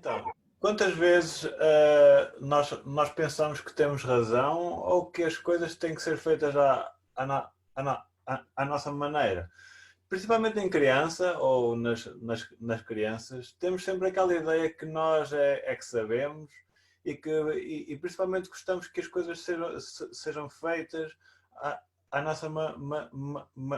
Então, quantas vezes nós pensamos que temos razão ou que as coisas têm que ser feitas à nossa maneira? Principalmente em criança ou nas crianças, temos sempre aquela ideia que nós é que sabemos e principalmente gostamos que as coisas sejam feitas à nossa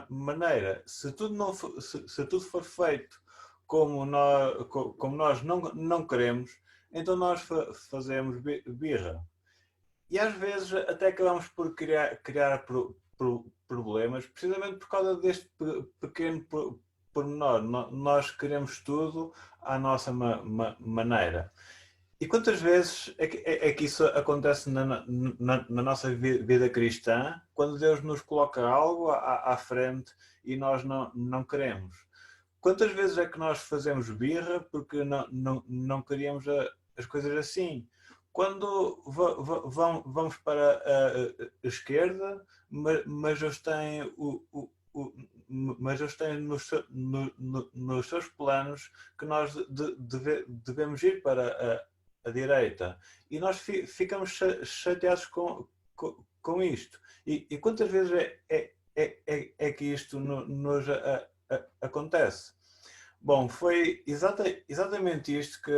maneira. Se tudo, não, se tudo for feito como nós não queremos, então nós fazemos birra. E às vezes até acabamos por criar problemas, precisamente por causa deste pequeno pormenor. Nós queremos tudo à nossa maneira. E quantas vezes é que isso acontece na nossa vida cristã, quando Deus nos coloca algo à frente e nós não queremos? Quantas vezes é que nós fazemos birra porque não queríamos as coisas assim? Quando vamos para a esquerda, mas eles têm mas eles têm nos seus planos que nós devemos ir para a direita. E nós ficamos chateados com isto. E quantas vezes é que isto nos acontece? Bom, foi exatamente isto que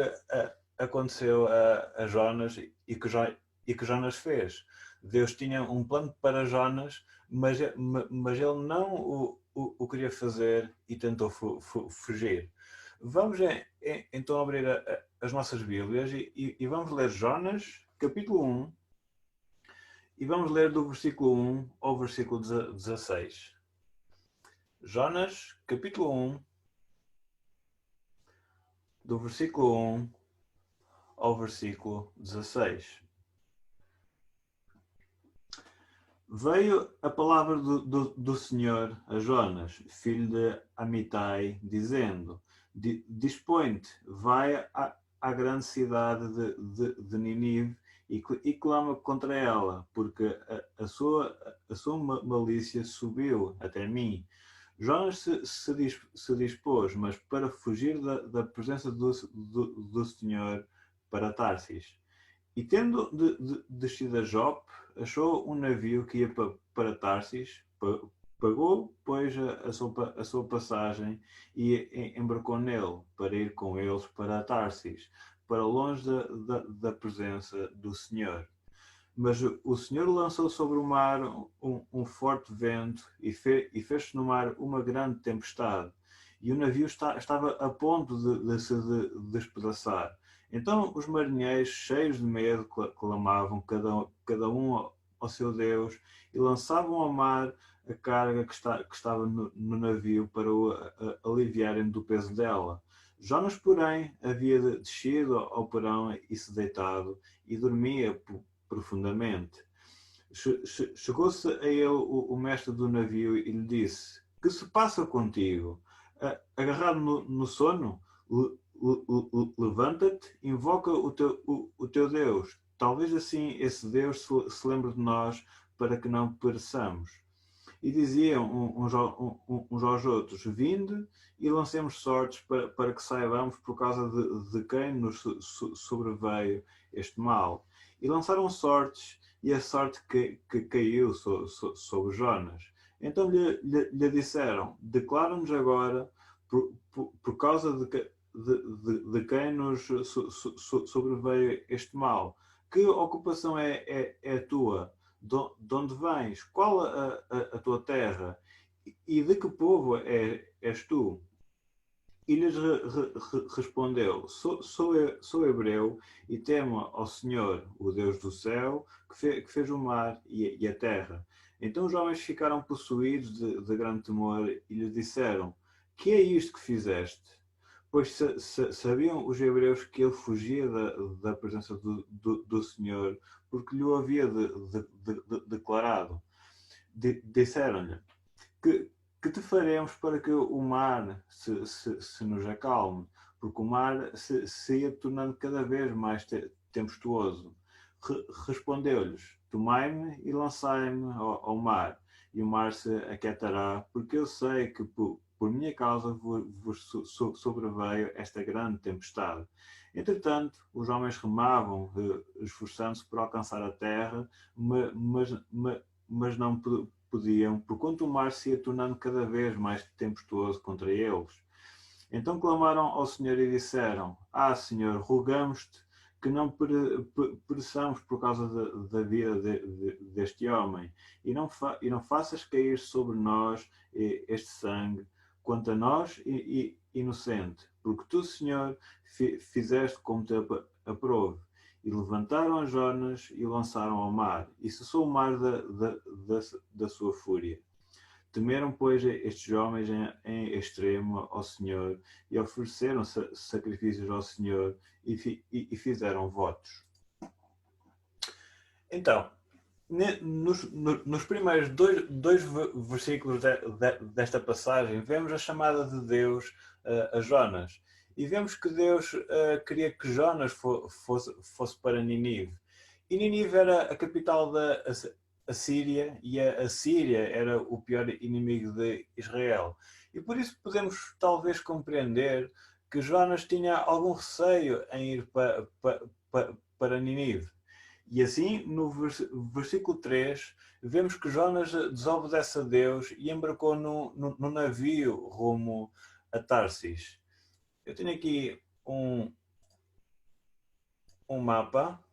aconteceu a Jonas e que Jonas fez. Deus tinha um plano para Jonas, mas ele não o queria fazer e tentou fugir. Vamos então abrir as nossas Bíblias e vamos ler Jonas, capítulo 1, e vamos ler do versículo 1 ao versículo 16. Jonas, capítulo 1, do versículo 1 ao versículo 16. Veio a palavra do Senhor a Jonas, filho de Amitai, dizendo: Dispõe-te, vai à grande cidade de Nínive e clama contra ela, porque a sua malícia subiu até mim. Jonas se dispôs, mas para fugir da presença do Senhor para Tarsis. E tendo descido a Jope, achou um navio que ia para Tarsis, pagou, pois, a sua passagem e embarcou nele, para ir com eles para Tarsis, para longe da presença do Senhor. Mas o Senhor lançou sobre o mar um forte vento e fez no mar uma grande tempestade. E o navio estava a ponto de se despedaçar. Então os marinheiros, cheios de medo, clamavam cada um ao seu Deus e lançavam ao mar a carga que estava no navio para o aliviarem do peso dela. Jonas, porém, havia descido ao porão e se deitado e dormia profundamente. Chegou-se a ele o mestre do navio e lhe disse: Que se passa contigo? Agarrado no sono? Levanta-te, invoca o teu Deus. Talvez assim esse Deus se lembre de nós para que não pereçamos. E diziam uns aos outros: Vinde e lancemos sortes para que saibamos por causa de quem nos sobreveio este mal. E lançaram sortes, e a sorte que caiu sobre Jonas. Então lhe disseram: Declara-nos agora por causa de quem nos sobreveio este mal. Que ocupação é a tua? De onde vens? Qual a tua terra? E de que povo és tu? E lhes respondeu: Sou hebreu e temo ao Senhor, o Deus do céu, que fez o mar e a terra. Então os homens ficaram possuídos de grande temor e lhe disseram: Que é isto que fizeste? Pois sabiam os hebreus que ele fugia da presença do Senhor, porque lhe o havia declarado. Disseram-lhe: Que te faremos para que o mar se nos acalme? Porque o mar se ia tornando cada vez mais tempestuoso. Respondeu-lhes: Tomai-me e lançai-me ao mar, e o mar se aquietará, porque eu sei que por minha causa vos sobreveio esta grande tempestade. Entretanto, os homens remavam, esforçando-se por alcançar a terra, mas não podiam, por quanto o mar se ia tornando cada vez mais tempestuoso contra eles. Então clamaram ao Senhor e disseram: Ah, Senhor, rogamos-te que não pereçamos por causa da vida deste homem, e não faças cair sobre nós este sangue, quanto a nós inocente, porque tu, Senhor, fizeste como te aprouve. E levantaram as Jonas e o lançaram ao mar, e cessou o mar da sua fúria. Temeram, pois, estes homens em extremo ao Senhor e ofereceram sacrifícios ao Senhor e fizeram votos. Então, nos primeiros dois versículos desta passagem, vemos a chamada de Deus a Jonas. E vemos que Deus queria que Jonas fosse para Nínive. E Nínive era a capital da Assíria, e a Assíria era o pior inimigo de Israel. E por isso podemos talvez compreender que Jonas tinha algum receio em ir para Nínive. E assim, no versículo 3, vemos que Jonas desobedece a Deus e embarcou no navio rumo a Tarsis. Eu tenho aqui um mapa.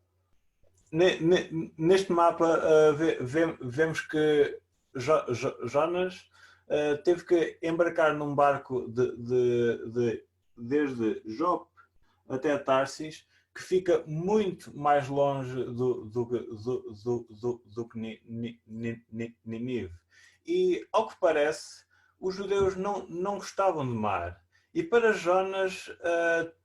Neste mapa vemos que Jonas teve que embarcar num barco desde Jope até Tarsis, que fica muito mais longe do que Nínive. E, ao que parece, os judeus não gostavam de mar. E para Jonas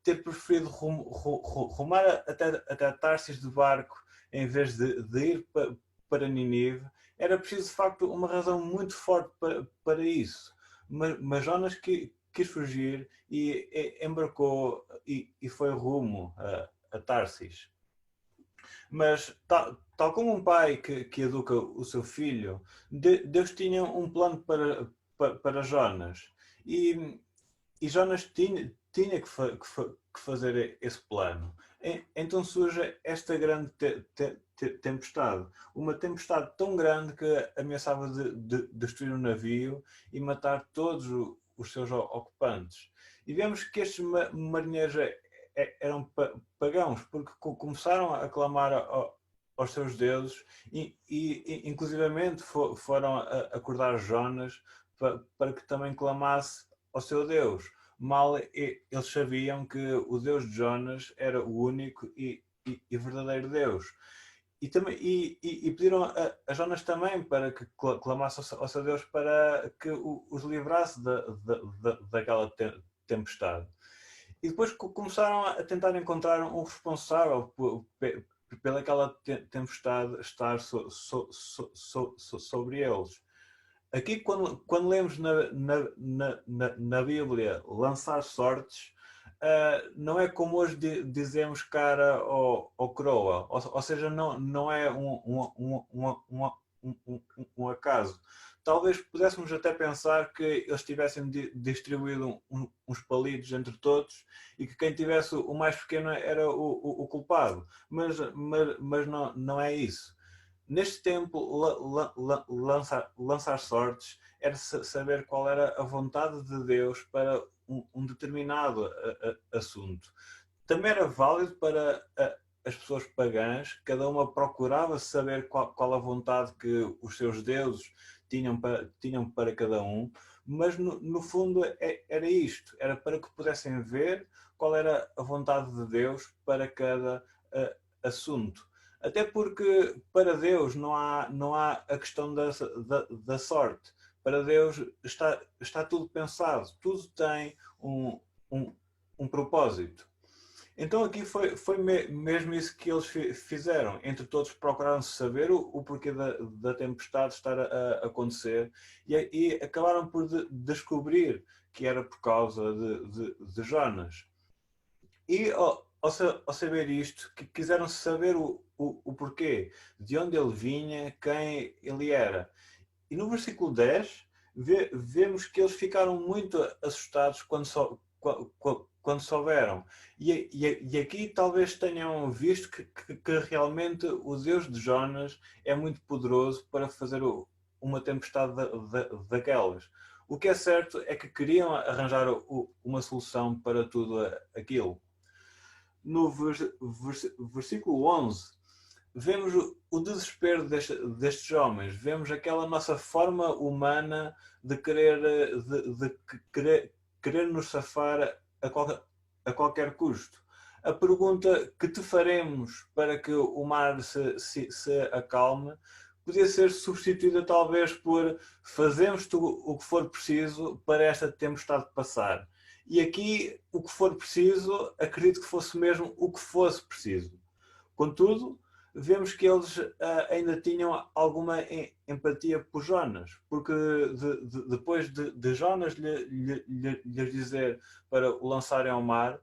ter preferido rumar até Tarsis de barco em vez de ir para Nínive, era preciso de facto uma razão muito forte para isso. Mas Jonas quis fugir e embarcou e foi rumo a Tarsis. Mas tal como um pai que educa o seu filho, Deus tinha um plano para Jonas. E Jonas tinha que fazer esse plano. Então surge esta grande tempestade. Uma tempestade tão grande que ameaçava de destruir o navio e matar todos os seus ocupantes. E vemos que estes marinheiros eram pagãos, porque começaram a clamar aos seus deuses e inclusivamente foram acordar Jonas para que também clamasse ao seu Deus. Mal eles sabiam que o Deus de Jonas era o único e verdadeiro Deus. E pediram a Jonas também para que clamasse ao seu Deus para que os livrasse daquela tempestade. E depois começaram a tentar encontrar um responsável pelaquela tempestade estar sobre eles. Aqui, quando lemos na Bíblia lançar sortes, não é como hoje dizemos cara ou croa, ou seja, não é um acaso. Talvez pudéssemos até pensar que eles tivessem distribuído uns palitos entre todos e que quem tivesse o mais pequeno era o culpado, mas não é isso. Neste tempo, lançar sortes era saber qual era a vontade de Deus para um determinado assunto. Também era válido para as pessoas pagãs, cada uma procurava saber qual a vontade que os seus deuses tinham para cada um, mas no fundo era isto, era para que pudessem ver qual era a vontade de Deus para cada assunto. Até porque para Deus não há a questão da sorte. Para Deus está tudo pensado, tudo tem um propósito. Então aqui foi mesmo isso que eles fizeram. Entre todos procuraram saber o porquê da tempestade estar a acontecer e acabaram por descobrir que era por causa de Jonas. E ao saber isto, quiseram saber o porquê, de onde ele vinha, quem ele era. E no versículo 10, vemos que eles ficaram muito assustados quando souberam. E aqui talvez tenham visto que realmente o Deus de Jonas é muito poderoso para fazer uma tempestade daquelas. O que é certo é que queriam arranjar uma solução para tudo aquilo. No versículo 11, vemos o desespero destes homens, vemos aquela nossa forma humana de querer nos safar a qualquer custo. A pergunta que te faremos para que o mar se acalme podia ser substituída talvez por fazemos o que for preciso para esta tempestade passar. E aqui, o que for preciso, acredito que fosse mesmo o que fosse preciso. Contudo, vemos que eles ainda tinham alguma empatia por Jonas, porque depois de Jonas lhes dizer para o lançarem ao mar,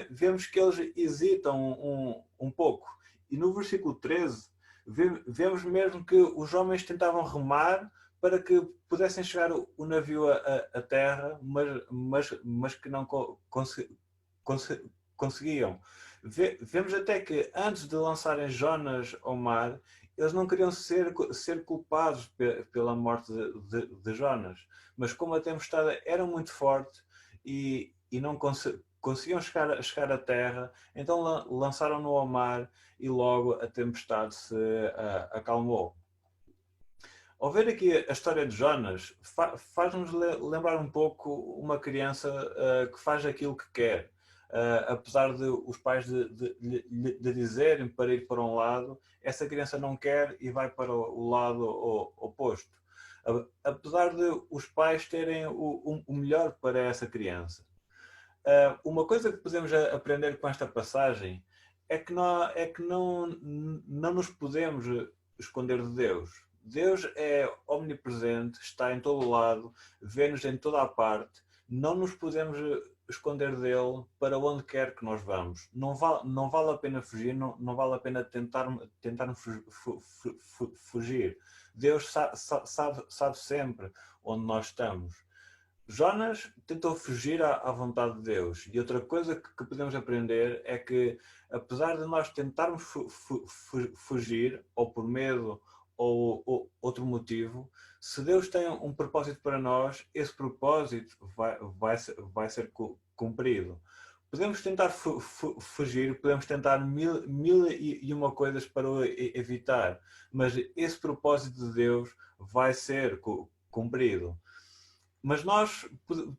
vemos que eles hesitam um pouco. E no versículo 13, vemos mesmo que os homens tentavam remar para que pudessem chegar o navio à terra, mas que não conseguiam. Vemos até que antes de lançarem Jonas ao mar, eles não queriam ser culpados pela morte de Jonas, mas como a tempestade era muito forte e não conseguiam chegar à terra, então lançaram-no ao mar e logo a tempestade se acalmou. Ao ver aqui a história de Jonas, faz-nos lembrar um pouco uma criança que faz aquilo que quer. Apesar de os pais de dizerem para ir para um lado, essa criança não quer e vai para o lado oposto. Apesar de os pais terem o melhor para essa criança. Uma coisa que podemos aprender com esta passagem é que não nos podemos esconder de Deus. Deus é omnipresente, está em todo o lado, vê-nos em toda a parte. Não nos podemos esconder dele para onde quer que nós vamos. Não vale a pena fugir, não vale a pena tentar fugir. Deus sabe sempre onde nós estamos. Jonas tentou fugir à vontade de Deus. E outra coisa que podemos aprender é que, apesar de nós tentarmos fugir, ou por medo, ou outro motivo, se Deus tem um propósito para nós, esse propósito vai ser cumprido. Podemos tentar fugir, podemos tentar mil e uma coisas para o evitar, mas esse propósito de Deus vai ser cumprido. Mas nós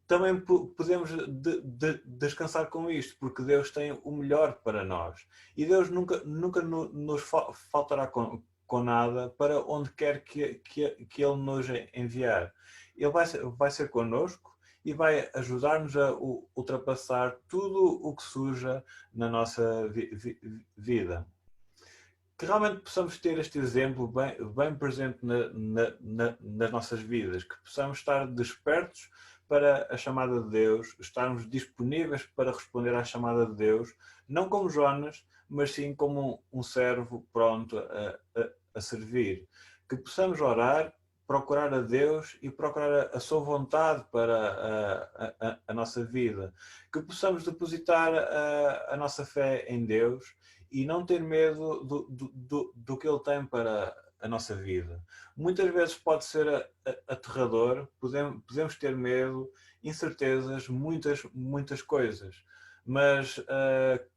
também podemos descansar com isto, porque Deus tem o melhor para nós. E Deus nunca nos faltará com nada para onde quer que Ele nos enviar. Ele vai ser connosco e vai ajudar-nos a ultrapassar tudo o que surja na nossa vida. Que realmente possamos ter este exemplo bem presente nas nossas vidas, que possamos estar despertos para a chamada de Deus, estarmos disponíveis para responder à chamada de Deus, não como Jonas, mas sim como um servo pronto a servir. Que possamos orar, procurar a Deus e procurar a sua vontade para a nossa vida. Que possamos depositar a nossa fé em Deus e não ter medo do que Ele tem para a nossa vida. Muitas vezes pode ser aterrador, podemos ter medo, incertezas, muitas coisas, mas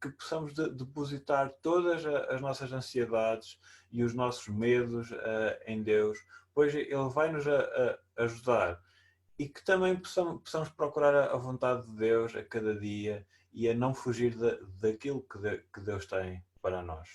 que possamos depositar todas as nossas ansiedades e os nossos medos em Deus, pois Ele vai nos ajudar. E que também possamos procurar a vontade de Deus a cada dia e a não fugir daquilo que Deus tem para nós.